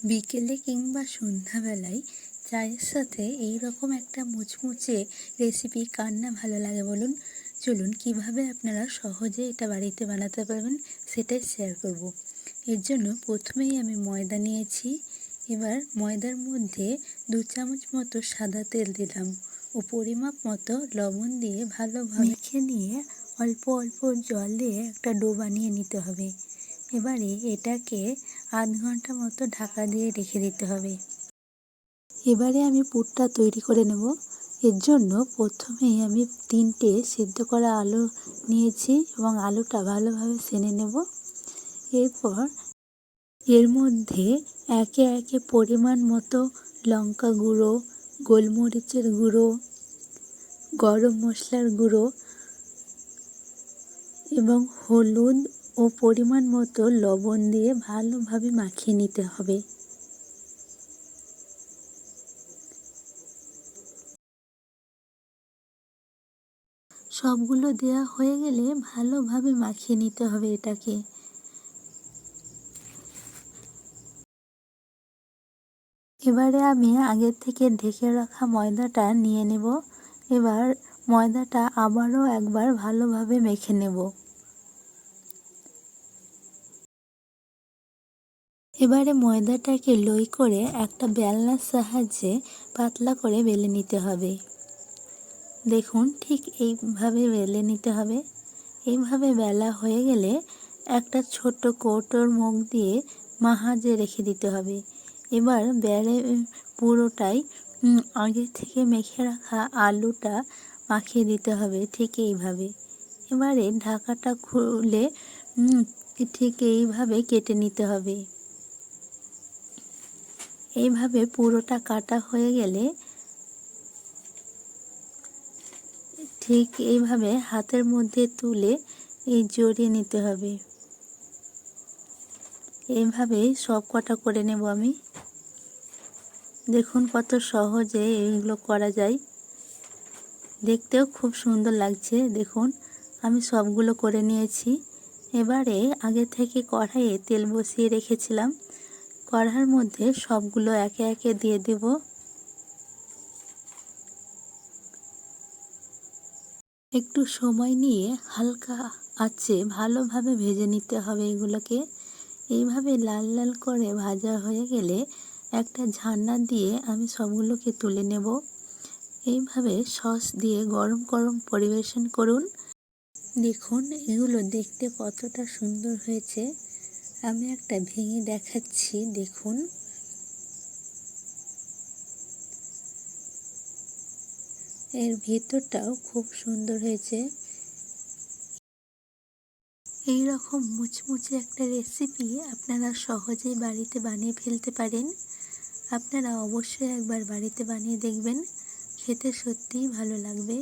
বিকেলে কিংবা সন্ধ্যাবেলায় চায়ের সাথে এই রকম একটা মুচমুচে রেসিপি কার না ভালো লাগে বলুন। চলুন কিভাবে আপনারা সহজে এটা বাড়িতে বানাতে পারবেন সেটাই শেয়ার করব। এর জন্য প্রথমেই আমি ময়দা নিয়েছি। এবার ময়দার মধ্যে 2 চামচ মতো সাদা তেল দিলাম ও পরিমাপ মতো লবণ দিয়ে ভালোভাবে মেখে নিয়ে অল্প অল্প জল দিয়ে একটা ডো বানিয়ে নিতে হবে। এবারে এটাকে আধ ঘন্টা মতো ঢাকা দিয়ে রেখে দিতে হবে। এবারে আমি পুরটা তৈরি করে নেব। এর জন্য প্রথমেই আমি 3টে সিদ্ধ করা আলু নিয়েছি এবং আলুটা ভালোভাবে সেনে নেব। এরপর এর মধ্যে একে একে পরিমাণ মতো লঙ্কা গুঁড়ো, গোলমরিচের গুঁড়ো, গরম মশলার গুঁড়ো এবং হলুদ ও পরিমাণ মতো লবণ দিয়ে ভালোভাবে মাখিয়ে নিতে হবে। সবগুলো দেওয়া হয়ে গেলে ভালোভাবে মাখিয়ে নিতে হবে এটাকে। এবারে আমি আগের থেকে ঢেকে রাখা ময়দাটা নিয়ে নেব। এবার ময়দাটা আবারও একবার ভালোভাবে মেখে নেব। এবারে ময়দাটাকে লই করে একটা বেলনার সাহায্যে পাতলা করে বেলে নিতে হবে। দেখুন ঠিক এইভাবে বেলে নিতে হবে। এইভাবে বেলা হয়ে গেলে একটা ছোট কৌটোর মুখ দিয়ে মাঝে রেখে দিতে হবে। এবার পুরোটাই আগে থেকে মেখে রাখা আলুটা মাখিয়ে দিতে হবে ঠিক এইভাবে। এবারে ঢাকাটা খুলে ঠিক এইভাবে কেটে নিতে হবে। এইভাবে পুরোটা কাটা হয়ে গেলে ঠিক এইভাবে হাতের মধ্যে তুলে জড়িয়ে নিতে হবে। এইভাবেই সব কটা করে নেব আমি। দেখুন কত সহজে এইগুলো করা যায়, দেখতেও খুব সুন্দর লাগছে। দেখুন আমি সবগুলো করে নিয়েছি। এবারে আগে থেকে কড়াইয়ে তেল বসিয়ে রেখেছিলাম। কড়াইয়ের মধ্যে সবগুলো একে একে দিয়ে দেব। একটু সময় নিয়ে হালকা আঁচে ভালোভাবে ভেজে নিতে হবে এগুলোকে। এইভাবে লাল লাল করে ভাজা হয়ে গেলে একটা ঝান্না দিয়ে আমি সবগুলোকে তুলে নেব। এইভাবে সস দিয়ে গরম গরম পরিবেশন করুন। দেখুন এগুলো দেখতে কতটা সুন্দর হয়েছে। আমি একটা ভেঙে দেখাচ্ছি, দেখুন। এর ভিতরটাও খুব সুন্দর হয়েছে। এই রকম মুচমুচে একটা রেসিপি আপনারা সহজেই বাড়িতে বানিয়ে ফেলতে পারেন। আপনারা অবশ্যই একবার বাড়িতে বানিয়ে দেখবেন, খেতে সত্যিই ভালো লাগবে।